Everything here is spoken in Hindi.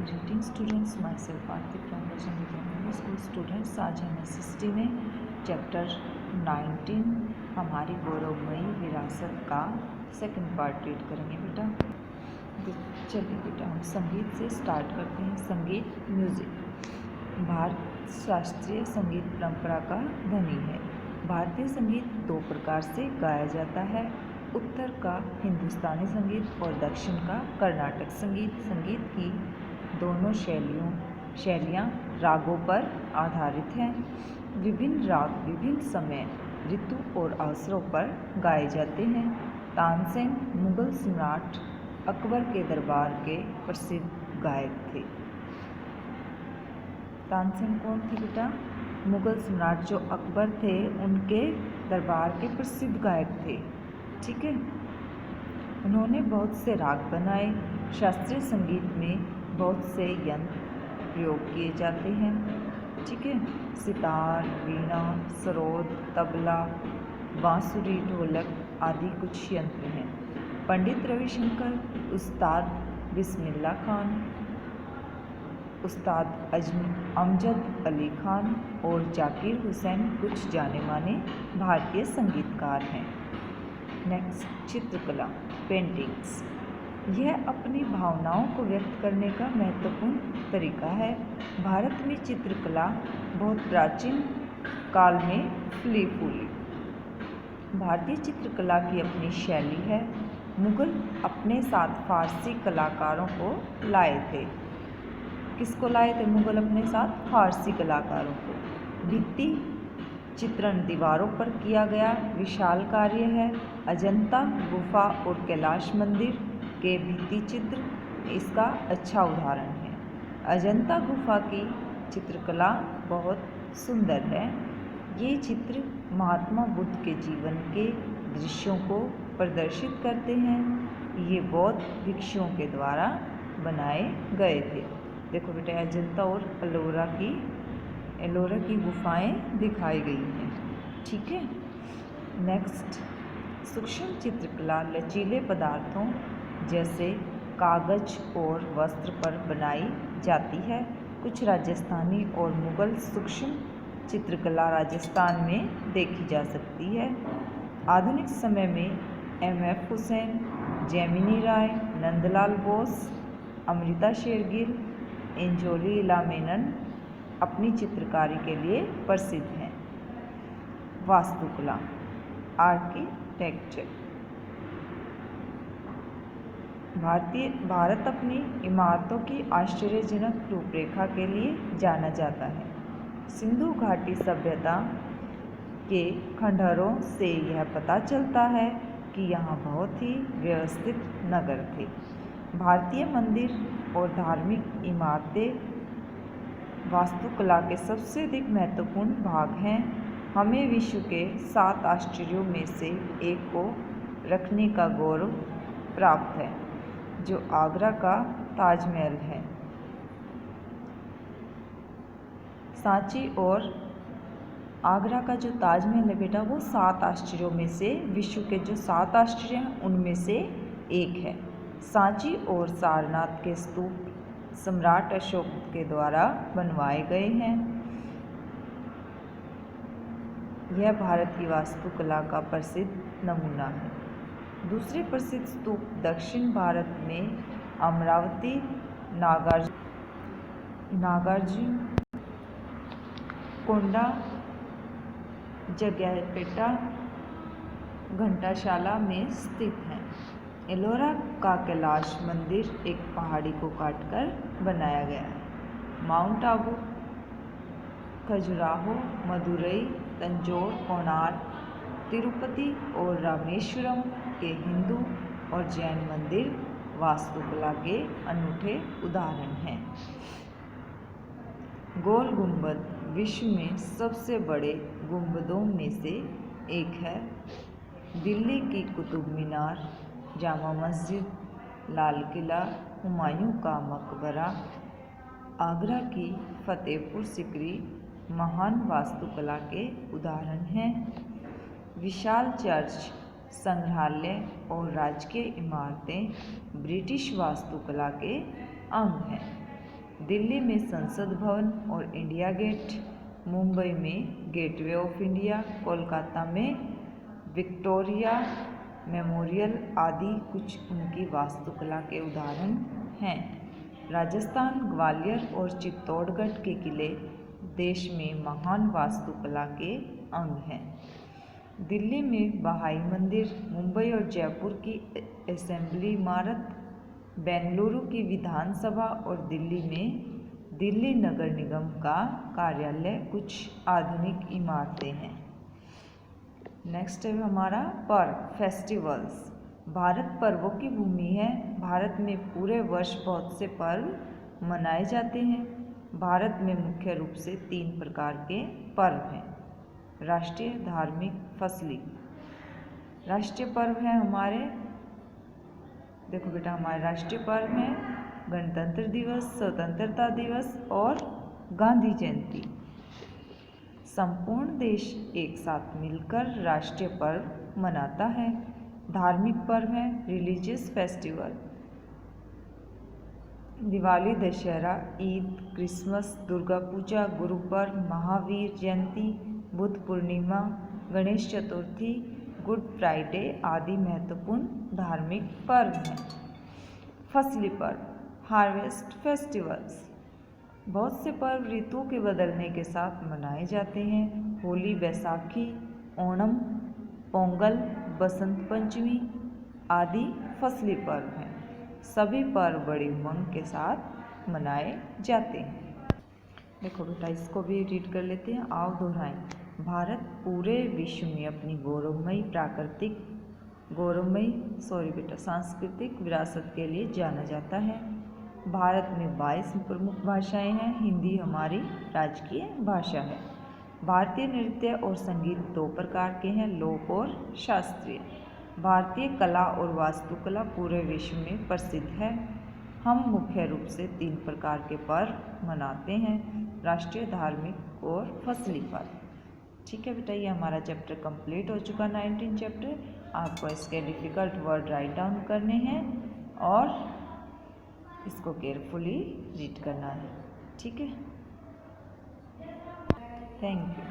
Greeting students, my self Aarti from Indian school students. आज हम SST में चैप्टर 19 हमारी गौरवमयी विरासत का सेकंड पार्ट रीड करेंगे बेटा। चलिए बेटा हम संगीत से स्टार्ट करते हैं। संगीत म्यूज़िक भारत शास्त्रीय संगीत परंपरा का धनी है। भारतीय संगीत दो प्रकार से गाया जाता है, उत्तर का हिंदुस्तानी संगीत और दक्षिण का कर्नाटक संगीत। संगीत की दोनों शैलियाँ रागों पर आधारित हैं। विभिन्न राग विभिन्न समय, ऋतु और अवसरों पर गाए जाते हैं। तानसेन मुगल सम्राट अकबर के दरबार के प्रसिद्ध गायक थे। तानसेन कौन थे बेटा? मुगल सम्राट जो अकबर थे उनके दरबार के प्रसिद्ध गायक थे। ठीक है, उन्होंने बहुत से राग बनाए। शास्त्रीय संगीत में बहुत से यंत्र प्रयोग किए जाते हैं। ठीक है, सितार, वीणा, सरोद, तबला, बांसुरी, ढोलक आदि कुछ यंत्र हैं। पंडित रविशंकर, उस्ताद बिस्मिल्लाह खान, उस्ताद अमजद अली खान और जाकिर हुसैन कुछ जाने माने भारतीय संगीतकार हैं। नेक्स्ट, चित्रकला पेंटिंग्स। यह अपनी भावनाओं को व्यक्त करने का महत्वपूर्ण तरीका है। भारत में चित्रकला बहुत प्राचीन काल में फली फूली। भारतीय चित्रकला की अपनी शैली है। मुगल अपने साथ फारसी कलाकारों को लाए थे। किसको लाए थे मुगल अपने साथ? फारसी कलाकारों को। भित्ति चित्रण दीवारों पर किया गया विशाल कार्य है। अजंता गुफा और कैलाश मंदिर के भित्ति चित्र इसका अच्छा उदाहरण है। अजंता गुफा की चित्रकला बहुत सुंदर है। ये चित्र महात्मा बुद्ध के जीवन के दृश्यों को प्रदर्शित करते हैं। ये बौद्ध भिक्षुओं के द्वारा बनाए गए थे। देखो बेटा, अजंता और एलोरा की गुफाएं दिखाई गई हैं। ठीक है, नेक्स्ट, सूक्ष्म चित्रकला लचीले पदार्थों जैसे कागज और वस्त्र पर बनाई जाती है। कुछ राजस्थानी और मुगल सूक्ष्म चित्रकला राजस्थान में देखी जा सकती है। आधुनिक समय में MF हुसैन, जेमिनी राय, नंदलाल बोस, अमृता शेरगिल, एंजोली इला मेनन अपनी चित्रकारी के लिए प्रसिद्ध हैं। वास्तुकला आर्किटेक्चर। भारत अपनी इमारतों की आश्चर्यजनक रूपरेखा के लिए जाना जाता है। सिंधु घाटी सभ्यता के खंडहरों से यह पता चलता है कि यहाँ बहुत ही व्यवस्थित नगर थे। भारतीय मंदिर और धार्मिक इमारतें वास्तुकला के सबसे अधिक महत्वपूर्ण भाग हैं। हमें विश्व के 7 आश्चर्यों में से एक को रखने का गौरव प्राप्त है, जो आगरा का ताजमहल है। सांची और आगरा का जो ताजमहल है बेटा, वो 7 आश्चर्यों में से, विश्व के जो 7 आश्चर्य हैं उनमें से एक है। सांची और सारनाथ के स्तूप सम्राट अशोक के द्वारा बनवाए गए हैं। यह भारत की वास्तुकला का प्रसिद्ध नमूना है। दूसरे प्रसिद्ध स्तूप दक्षिण भारत में अमरावती, नागार्जुन कोंडा, जगैपेटा, घंटाशाला में स्थित हैं। एलोरा का कैलाश मंदिर एक पहाड़ी को काटकर बनाया गया है। माउंट आबू, खजुराहो, मदुरई, तंजौर, कोणार्क, तिरुपति और रामेश्वरम के हिंदू और जैन मंदिर वास्तुकला के अनूठे उदाहरण हैं। गोल गुंबद विश्व में सबसे बड़े गुंबदों में से एक है। दिल्ली की कुतुब मीनार, जामा मस्जिद, लाल किला, हुमायूं का मकबरा, आगरा की फतेहपुर सिकरी महान वास्तुकला के उदाहरण हैं। विशाल चर्च, संग्रहालय और राजकीय इमारतें ब्रिटिश वास्तुकला के अंग हैं। दिल्ली में संसद भवन और इंडिया गेट, मुंबई में गेटवे ऑफ इंडिया, कोलकाता में विक्टोरिया मेमोरियल आदि कुछ उनकी वास्तुकला के उदाहरण हैं। राजस्थान, ग्वालियर और चित्तौड़गढ़ के किले देश में महान वास्तुकला के अंग हैं। दिल्ली में बहाई मंदिर, मुंबई और जयपुर की असेंबली इमारत, बेंगलुरु की विधानसभा और दिल्ली में दिल्ली नगर निगम का कार्यालय कुछ आधुनिक इमारतें हैं। नेक्स्ट है हमारा पर्व, फेस्टिवल्स। भारत पर्वों की भूमि है। भारत में पूरे वर्ष बहुत से पर्व मनाए जाते हैं। भारत में मुख्य रूप से 3 प्रकार के पर्व हैं: राष्ट्रीय, धार्मिक, फसली। राष्ट्रीय पर्व है हमारे, देखो बेटा, हमारे राष्ट्रीय पर्व हैं गणतंत्र दिवस, स्वतंत्रता दिवस और गांधी जयंती। संपूर्ण देश एक साथ मिलकर राष्ट्रीय पर्व मनाता है। धार्मिक पर्व है religious festival, Diwali, Dussehra, Eid, Christmas, Durga Puja, Guru Parv, Mahavir Jayanti, Buddha Purnima, Ganesh Chaturthi, Good Friday आदि महत्वपूर्ण धार्मिक पर्व हैं। फसली पर्व, हार्वेस्ट फेस्टिवल्स। बहुत से पर्व ऋतु के बदलने के साथ मनाए जाते हैं। होली, बैसाखी, ओणम, पोंगल, बसंत पंचमी आदि फसली पर्व हैं। सभी पर्व बड़ी उमंग के साथ मनाए जाते हैं। देखो बेटा, इसको भी रीड कर लेते हैं, आओ दोहराएं। भारत पूरे विश्व में अपनी सांस्कृतिक विरासत के लिए जाना जाता है। भारत में 22 प्रमुख भाषाएं हैं। हिंदी हमारी राजकीय भाषा है। भारतीय नृत्य और संगीत 2 प्रकार के हैं, लोक और शास्त्रीय। भारतीय कला और वास्तुकला पूरे विश्व में प्रसिद्ध है। हम मुख्य रूप से 3 प्रकार के पर्व मनाते हैं: राष्ट्रीय, धार्मिक और फसली पर्व। ठीक है बेटा, ये हमारा चैप्टर कंप्लीट हो चुका 19 चैप्टर। आपको इसके डिफ़िकल्ट वर्ड राइट डाउन करने हैं और इसको केयरफुली रीड करना है। ठीक है, थैंक यू।